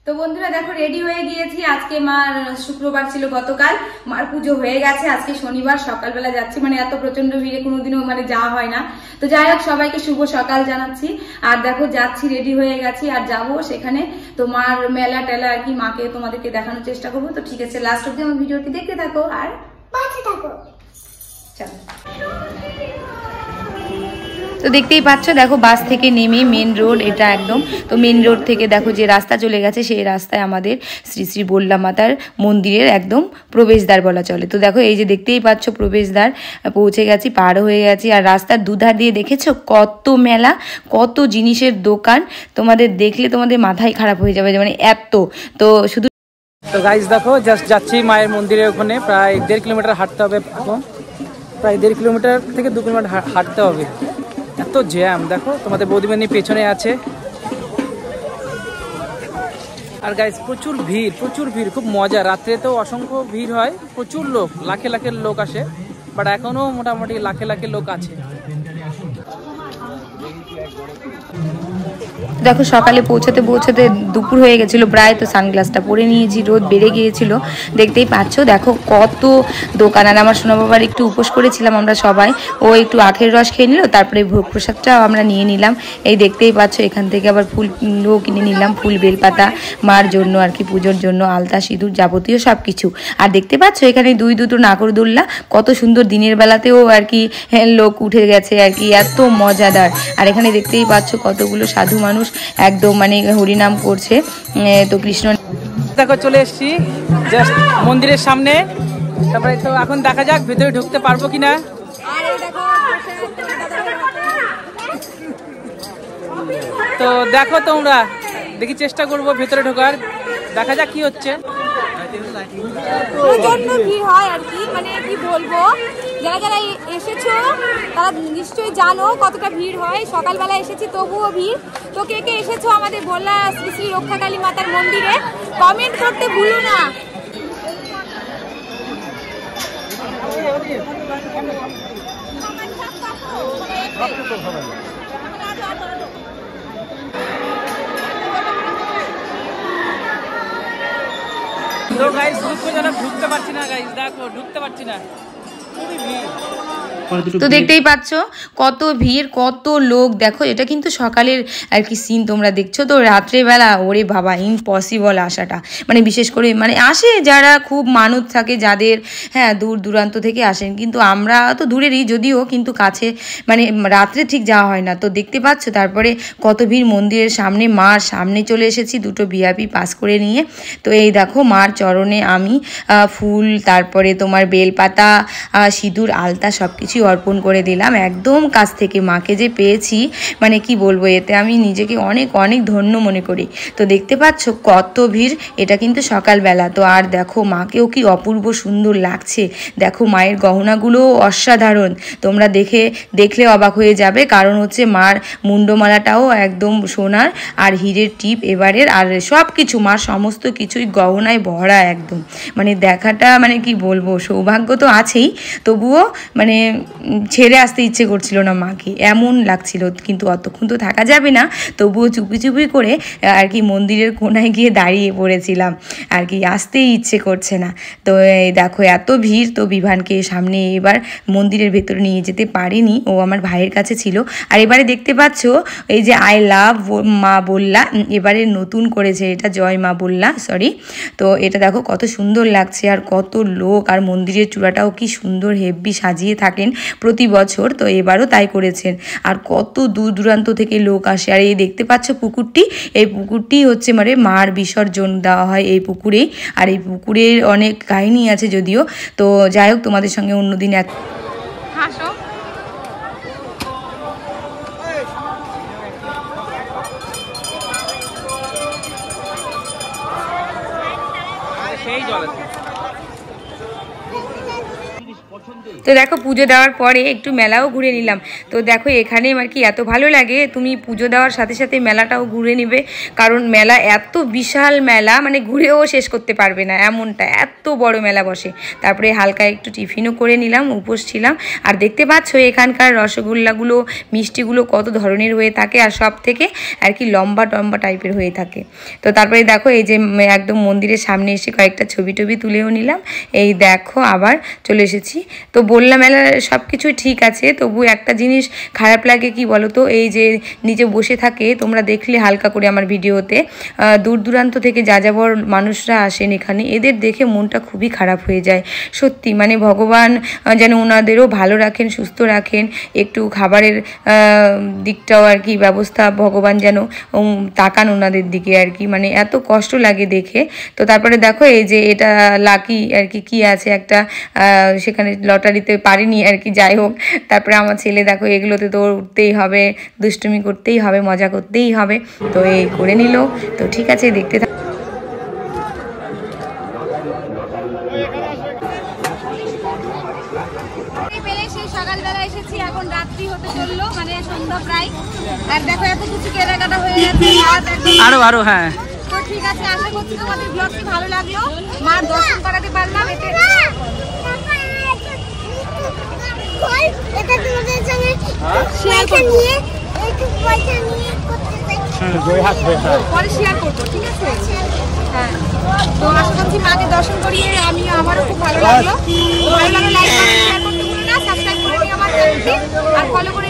তো বন্ধুরা দেখো রেডি হয়ে গিয়েছি। আজকে মার শুক্রবার ছিল, গতকাল মার পুজো হয়ে গেছে। আজকে শনিবার সকালবেলা যাচ্ছি, মানে এত প্রচন্ড ভিড়ে কোনোদিনও মানে যাওয়া হয় না। তো যাই হোক, সবাইকে শুভ সকাল জানাচ্ছি। আর দেখো যাচ্ছি, রেডি হয়ে গেছি আর যাবো সেখানে। তো মার মেলা টেলা আর কি মাকে তোমাদেরকে দেখানোর চেষ্টা করবো। তো ঠিক আছে, লাস্ট অব্দি আমার ভিডিওটি দেখতে থাকো আর পাশে থাকো। চলো। তো দেখতেই পাচ্ছ, দেখো বাস থেকে নেমে মেন রোড এটা একদম। তো মেন রোড থেকে দেখো যে রাস্তা চলে গেছে, সেই রাস্তায় আমাদের শ্রী শ্রী বল্লা মাতার মন্দিরের একদম প্রবেশদ্বার বলা চলে। তো দেখো এই যে দেখতেই পাচ্ছ প্রবেশদ্বার, পৌঁছে গেছি, পার হয়ে গেছি। আর রাস্তার দুধার দিয়ে দেখেছো কত মেলা, কত জিনিসের দোকান, তোমাদের দেখলে তোমাদের মাথায় খারাপ হয়ে যাবে, মানে এত। তো শুধু তো গাইস দেখো জাস্ট যাচ্ছি মায়ের মন্দিরের ওখানে, প্রায় 1.5 কিলোমিটার হাঁটতে হবে। এখন প্রায় 1.5 কিলোমিটার থেকে 2 কিলোমিটার হাঁটতে হবে। এত জ্যাম দেখো, তোমাদের বৌদিমানি পেছনে আছে। আর গাইস প্রচুর ভিড়, খুব মজা। রাত্রে তো অসংখ্য ভিড় হয়, প্রচুর লোক, লাখে লাখের লোক আসে। বাট এখনো মোটামুটি লাখে লাখে লোক আছে। দেখো সকালে পৌঁছাতে পৌঁছাতে দুপুর হয়ে গেছিলো প্রায়। তো সানগ্লাসটা পরে নিয়েছি, রোদ বেড়ে গিয়েছিল, দেখতেই পাচ্ছ। দেখো কত দোকান। আর আমার সোনা বাবার একটু উপোস করেছিলাম আমরা সবাই, ও একটু আখের রস খেয়ে নিল, তারপরে ভোগ প্রসাদটাও আমরা নিয়ে নিলাম। এই দেখতেই পাচ্ছ, এখান থেকে আবার ফুলও কিনে নিলাম, ফুল বেলপাতা মার জন্য আর কি, পুজোর জন্য আলতা সিঁদুর যাবতীয় সব কিছু। আর দেখতে পাচ্ছ এখানে দুটো নাগরদোল্লা, কত সুন্দর, দিনের বেলাতেও আর কি লোক উঠে গেছে আর কি, এত মজাদার। আর এখানে দেখতেই পাচ্ছ কতগুলো সাধু মানুষ একদম মানে হরিনাম করছে। তো কৃষ্ণ দেখো চলে এসছি জাস্ট মন্দিরের সামনে। তারপরে তো এখন দেখা যাক ভেতরে ঢুকতে পারবো কিনা। তো দেখো তোমরা, দেখি চেষ্টা করবো ভেতরে ঢোকার, দেখা যাক কি হচ্ছে। প্রচন্ড ভিড় হয় আর কি, মানে কি বলবো, যারা যারা এসেছো তারা নিশ্চয়ই জানো কতটা ভিড় হয়। সকালবেলা এসেছি তবুও ভিড়। তো কে কে এসেছো আমাদের বল্লা শ্রী শ্রী রক্ষাকালী মাতার মন্দিরে, কমেন্ট করতে ভুলো না। তো গাইস ঢুকতে পারছি না, গাইস দেখো ঢুকতে পারছি না, খুবই ভিড়। তো দেখতেই পাচ্ছ কত ভিড়, কত লোক। দেখো এটা কিন্তু সকালের আর কি সিন তোমরা দেখছো। তো রাত্রেবেলা ওরে বাবা ইম্পসিবল আসাটা, মানে বিশেষ করে মানে আসে যারা খুব মানত থাকে যাদের, হ্যাঁ দূর দূরান্ত থেকে আসেন। কিন্তু আমরা তো দূরেরই যদিও, কিন্তু কাছে মানে রাত্রে ঠিক যাওয়া হয় না। তো দেখতে পাচ্ছ তারপরে কত ভিড় মন্দিরের সামনে। মার সামনে চলে এসেছি দুটো ভিআইপি পাস করে নিয়ে। তো এই দেখো মার চরণে আমি ফুল, তারপরে তোমার বেলপাতা, সিঁদুর, আলতা সব কিছু অর্পণ করে দিলাম একদম কাছ থেকে। মাকে যে পেয়েছি মানে কি বলবো, এতে আমি নিজেকে অনেক অনেক ধন্য মনে করি। তো দেখতে পাচ্ছ কত ভিড়, এটা কিন্তু সকালবেলা। তো আর দেখো মাকেও কি অপূর্ব সুন্দর লাগছে। দেখো মায়ের গহনাগুলো অসাধারণ, তোমরা দেখলে অবাক হয়ে যাবে। কারণ হচ্ছে মার মুন্ডমালাটাও একদম সোনার আর হীরের টিপ এবারের, আর সব কিছু মার সমস্ত কিছুই গহনায় ভরা একদম। মানে দেখাটা মানে কি বলবো, সৌভাগ্য তো আছেই, তবুও মানে ছেড়ে আসতে ইচ্ছে করছিল না মাকে, এমন লাগছিল। কিন্তু অতক্ষণ তো থাকা যাবে না, তবুও চুপি চুপি করে আর কি মন্দিরের কোনায় গিয়ে দাঁড়িয়ে পড়েছিলাম আর কি, আসতেই ইচ্ছে করছে না। তো এই দেখো এত ভিড়। তো বিভানকে সামনে এবার মন্দিরের ভেতরে নিয়ে যেতে পারিনি, ও আমার ভাইয়ের কাছে ছিল। আর এবারে দেখতে পাচ্ছ এই যে আই লাভ মা বল্লা, এবারে নতুন করেছে এটা, জয় মা বল্লা সরি। তো এটা দেখো কত সুন্দর লাগছে, আর কত লোক। আর মন্দিরের চূড়াটাও কি সুন্দর হেব্বি সাজিয়ে থাকেন প্রতি বছর, তো এবারও তাই করেছেন। আর কত দূর দূরান্ত থেকে লোক আসে। আর এই দেখতে পাচ্ছ পুকুরটি, এই পুকুরটি হচ্ছে মানে মার বিসর্জন দেওয়া হয় এই পুকুরেই। আর এই পুকুরের অনেক কাহিনী আছে যদিও। তো যাই হোক, তোমাদের সঙ্গে অন্যদিন এক হাসো। সেই জল তো দেখো পুজো দেওয়ার পরে একটু মেলাও ঘুরে নিলাম। তো দেখো এখানে আর কি এত ভালো লাগে, তুমি পুজো দেওয়ার সাথে সাথে মেলাটাও ঘুরে নিবে, কারণ মেলা এত বিশাল মেলা, মানে ঘুরেও শেষ করতে পারবে না এমনটা, এত বড় মেলা বসে। তারপরে হালকা একটু টিফিনও করে নিলাম, উপোস ছিলাম। আর দেখতে পাচ্ছ এখানকার রসগোল্লাগুলো মিষ্টিগুলো কত ধরনের হয়ে থাকে, আর সব থেকে আর কি লম্বা টম্বা টাইপের হয়ে থাকে। তো তারপরে দেখো এই যে একদম মন্দিরের সামনে এসে কয়েকটা ছবি টবি তুলেও নিলাম। এই দেখো আবার চলে এসেছি। তো বললাম মেলা সব কিছুই ঠিক আছে, তবু একটা জিনিস খারাপ লাগে কি বলো তো, এই যে নিচে বসে থাকে, তোমরা দেখলে হালকা করে আমার ভিডিওতে দূর দূরান্ত থেকে যাযাবর মানুষরা আসেন এখানে, এদের দেখে মনটা খুবই খারাপ হয়ে যায় সত্যি। মানে ভগবান যেন ওনাদেরও ভালো রাখেন, সুস্থ রাখেন, একটু খাবারের দিকটাও আর কি ব্যবস্থা ভগবান যেন তাকান ওনাদের দিকে আর কি, মানে এত কষ্ট লাগে দেখে। তো তারপরে দেখো এই যে এটা লাকি আর কি আছে একটা, সেখানে লটারিতে পারিনি আর কি, যাই হোক। তারপরে আমার ছেলে দেখো এগুলোতে তো উঠতেই হবে, দুষ্টুমি করতেই হবে, মজা করতেই হবে, তো এই করে নিল। তো ঠিক আছে দেখতে থাক। সকালবেলা এসেছি, এখন রাত্রি হতে চললো, মানে সন্ধ্যা প্রায়। আর দেখো এত কিছু কেনাকাটা হয়ে যাচ্ছে, আরো হ্যাঁ। তো ঠিক আছে, আশা করছি তোমাদের ব্লগটি ভালো লাগলো, মার দর্শন করাতে পারলাম। এতে পরে শেয়ার করবো, ঠিক আছে? হ্যাঁ, তো আশা করছি মাকে দর্শন করিয়ে আমারও খুব ভালো লাগলো। ভালো লাগলো লাইক করতে, শেয়ার করতে ভুলো না, সাবস্ক্রাইব করে নিও আমার চ্যানেলটি, আর ফলো করে